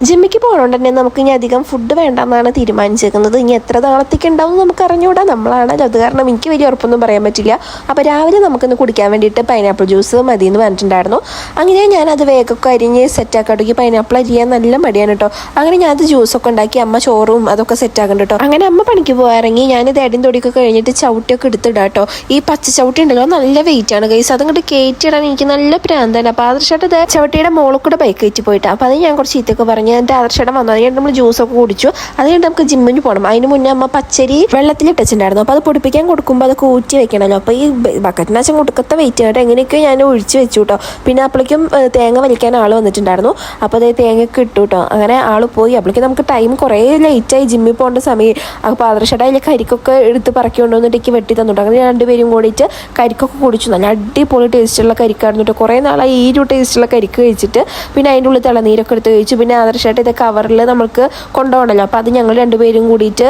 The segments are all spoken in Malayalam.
ജിമ്മിക്ക് പോകണോണ്ട് തന്നെ നമുക്ക് ഇനി അധികം ഫുഡ് വേണ്ടെന്നാണ് തീരുമാനിച്ചേക്കുന്നത്. ഇനി എത്ര നാളത്തേക്ക് ഉണ്ടാവും നമുക്ക് അറിഞ്ഞുകൂടാ, നമ്മളാണല്ലോ അത് കാരണം എനിക്ക് വലിയ ഉറപ്പൊന്നും പറയാൻ പറ്റില്ല. അപ്പോൾ രാവിലെ നമുക്കിന്ന് കുടിക്കാൻ വേണ്ടിയിട്ട് പൈനാപ്പിൾ ജ്യൂസ് മതി എന്ന് പറഞ്ഞിട്ടുണ്ടായിരുന്നു. അങ്ങനെ ഞാനത് വേഗമൊക്കെ അരിഞ്ഞ് സെറ്റാക്കാട്ടുക്കി. പൈനാപ്പിൾ അരിയാൻ നല്ല മടിയാണ് കേട്ടോ. അങ്ങനെ ഞാനത് ജ്യൂസൊക്കെ ഉണ്ടാക്കി അമ്മ ചോറും അതൊക്കെ സെറ്റാക്കുന്നുണ്ട് കേട്ടോ. അങ്ങനെ അമ്മ പണിക്ക് പോയിറങ്ങി. ഞാനിത് എടയും തൊടിയൊക്കെ കഴിഞ്ഞിട്ട് ചവിട്ടിയൊക്കെ എടുത്തിടാം കേട്ടോ. ഈ പച്ച ചവിട്ടി ഉണ്ടല്ലോ നല്ല വെയിറ്റ് ആണ് ഗൈസ്, അതങ്ങോട്ട് കയറ്റിയിടാൻ എനിക്ക് നല്ല പ്രാന്താണ്. അപ്പോൾ ആദർശമായിട്ട് ചവിട്ടിയുടെ മോളിൽ കൂടെ ബൈക്ക് കയറ്റി പോയിട്ട് അപ്പോൾ അത് ഞാൻ കുറച്ച് ചീത്തൊക്കെ പറഞ്ഞു. എൻ്റെ ആദർശയുടെ വന്നു. അത് കഴിഞ്ഞിട്ട് നമ്മൾ ജ്യൂസൊക്കെ കുടിച്ചു. അത് കഴിഞ്ഞിട്ട് നമുക്ക് ജിമ്മിന് പോകണം. അതിന് മുന്നേ അമ്മ പച്ചരി വെള്ളത്തിൽ ഇട്ടിട്ടുണ്ടായിരുന്നു. അപ്പോൾ അത് പൊടിപ്പിക്കാൻ കൊടുക്കുമ്പോൾ അത് കൂറ്റി വെക്കണമല്ലോ. അപ്പോൾ ഈ ബക്കറ്റിനാച്ചും കൊടുക്കത്തെ വെയിറ്റ് കേട്ടോ എങ്ങനെയൊക്കെ ഞാൻ ഒഴിച്ച് വെച്ചു കേട്ടോ. പിന്നെ അപ്പോഴേക്കും തേങ്ങ വലിക്കാൻ ആൾ വന്നിട്ടുണ്ടായിരുന്നു. അപ്പോൾ അത് തേങ്ങയൊക്കെ ഇട്ടു കേട്ടോ. അങ്ങനെ ആൾ പോയി. അപ്പോഴേക്കും നമുക്ക് ടൈം കുറേ ലേറ്റായി ജിമ്മിൽ പോകേണ്ട സമയം. അപ്പോൾ ആദർശയുടെ അതിൽ കരിക്കൊക്കെ എടുത്ത് പറക്കി കൊണ്ടുവന്നിട്ടേക്ക് വെട്ടി തന്നിട്ട് അങ്ങനെ രണ്ടുപേരും കൂടിയിട്ട് കരിക്കൊക്കെ കുടിച്ചു. നല്ല അടിപൊളി ടേസ്റ്റുള്ള കരിക്കായിരുന്നു കേട്ടോ. കുറേ നാളായി ഈ ഒരു ടേസ്റ്റുള്ള കരിക്ക് കഴിച്ചിട്ട്. പിന്നെ അതിൻ്റെ ഉള്ളിൽ തിളനീരൊക്കെ എടുത്ത് കഴിച്ചു. പിന്നെ ആദർശമായിട്ട് ഇത് കവറിൽ നമുക്ക് കൊണ്ടുപോകണമല്ലോ. അപ്പോൾ അത് ഞങ്ങൾ രണ്ടുപേരും കൂടിയിട്ട്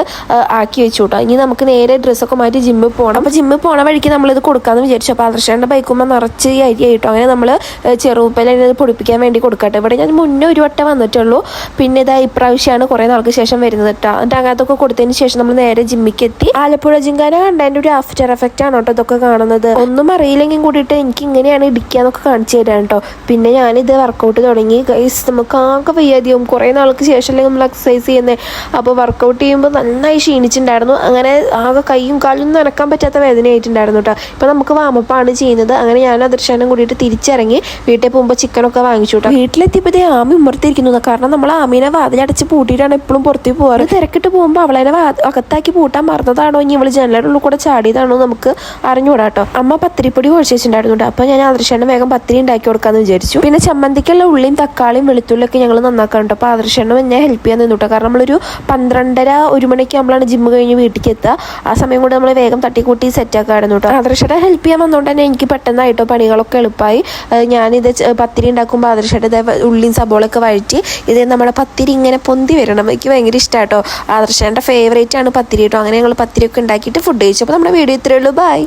ആക്കി വെച്ചു കേട്ടോ. ഇനി നമുക്ക് നേരെ ഡ്രസ്സൊക്കെ മാറ്റി ജിമ്മിൽ പോകണം. അപ്പോൾ ജിമ്മിൽ പോകണ വഴിക്ക് നമ്മളിത് കൊടുക്കാമെന്ന് വിചാരിച്ചു. അപ്പോൾ ആദർശയുടെ ബൈക്കുമ്പോൾ നിറച്ച് അരി ആയിട്ടോ. അങ്ങനെ നമ്മൾ ചെറുപ്പയിൽ പൊടിപ്പിക്കാൻ വേണ്ടി കൊടുക്കട്ടെ. ഇവിടെ ഞാൻ മുന്നേ ഒരു വട്ടം വന്നിട്ടുള്ളൂ. പിന്നെ ഇതാ ഇപ്രാവശ്യമാണ് കുറേ നാൾക്ക് ശേഷം വരുന്നത് കേട്ടോ. എന്നിട്ട് അങ്ങനത്തൊക്കെ കൊടുത്തതിന് ശേഷം നമ്മൾ നേരെ ജിമ്മിക്ക് എത്തി. ആലപ്പുഴ ജിങ്കാന കണ്ടതിൻ്റെ ഒരു ആഫ്റ്റർ എഫക്റ്റ് ആണ് കേട്ടോ ഇതൊക്കെ കാണുന്നത്. ഒന്നും അറിയില്ലെങ്കിൽ കൂടിയിട്ട് എനിക്ക് ഇങ്ങനെയാണ് ഇടിക്കാന്നൊക്കെ കാണിച്ചു തരാൻ കേട്ടോ. പിന്നെ ഞാനിത് വർക്കൗട്ട് തുടങ്ങി ഗൈസ്. നമുക്ക് ആകെ വയ്യാതെയും കുറേ നാൾക്ക് ശേഷമല്ലേ നമ്മൾ എക്സസൈസ് ചെയ്യുന്നത്. അപ്പോൾ വർക്കൗട്ട് ചെയ്യുമ്പോൾ നന്നായി ക്ഷീണിച്ചിട്ടുണ്ടായിരുന്നു. അങ്ങനെ ആകെ കൈയും കാലും നനക്കാൻ പറ്റാത്ത വേദനയായിട്ടുണ്ടായിരുന്നു കേട്ടോ. ഇപ്പോൾ നമുക്ക് വാമപ്പാണ് ചെയ്യുന്നത്. അങ്ങനെ ഞാൻ ദർശനം കൂടിയിട്ട് തിരിച്ചിറങ്ങി വീട്ടിൽ പോകുമ്പോൾ ചിക്കനൊക്കെ വാങ്ങിച്ചു കേട്ടോ. വീട്ടിലെത്തിയപ്പോൾ ഇതേ ആമി ഉമ്മർത്തിരിക്കുന്നു. കാരണം നമ്മൾ ആമീനെ വാതിലടച്ച് പൂട്ടിയിട്ടാണ് എപ്പോഴും പുറത്തേക്ക് പോകാറ്. തിരക്കിട്ട് പോകുമ്പോൾ അവളെ അകത്താക്കി പൂട്ടാൻ മറന്നതാണോ ഇനി ഇവള് ജനലിൻ്റെ ഉള്ളിൽ കൂടെ ചാടിയതാണോ നമുക്ക് അറിഞ്ഞുകൂടാ കേട്ടോ. അമ്മ പത്തിരിപ്പൊടി കുഴച്ച് വെച്ചിട്ടുണ്ടായിരുന്നു കേട്ടോ. അപ്പോൾ ഞാൻ ആദർശേനെ വേഗം പത്തിരി ഉണ്ടാക്കി കൊടുക്കാമെന്ന് വിചാരിച്ചു. പിന്നെ ചമ്മന്തിക്കുള്ള ഉള്ളിയും തക്കാളിയും വെളുത്തുള്ളിയൊക്കെ ഞങ്ങൾ നന്നാക്കാൻ കേട്ടോ. അപ്പോൾ ആദർശേനെ എന്നെ ഹെൽപ്പ് ചെയ്യാൻ നിന്നു കേട്ടോ. കാരണം നമ്മളൊരു 12:30-1 മണിക്ക് നമ്മളാണ് ജിമ്മ് കഴിഞ്ഞ് വീട്ടിലേക്ക് എത്തുക. ആ സമയം കൂടെ നമ്മൾ വേഗം തട്ടിക്കൂട്ടി സെറ്റാക്കായിരുന്നു കേട്ടോ. ആദർശേനെ ഹെൽപ്പ് ചെയ്യാൻ വന്നുകൊണ്ട് തന്നെ എനിക്ക് പെട്ടെന്നായിട്ടോ പണികളൊക്കെ എളുപ്പമായി. ഞാനിത് പത്തിരി ഉണ്ടാക്കുമ്പോൾ ആദർശേൻ്റെ ഉള്ളിയും സബോളൊക്കെ വഴറ്റി ഇത് നമ്മുടെ പത്തിരി ഇങ്ങനെ പൊന്തി വരണം. എനിക്ക് ഭയങ്കര ഇഷ്ടമാണ് കേട്ടോ. ആദർശേൻ്റെ ഫേവറേറ്റ് ആണ് പത്തിരി കേട്ടോ. അങ്ങനെ ഞങ്ങൾ പത്തിരിയൊക്കെ ഉണ്ടാക്കിയിട്ട് ഫുഡ് കഴിച്ചു. അപ്പോൾ നമ്മുടെ വീഡിയോ ഇത്രയേ ഉള്ളൂ. ബൈ.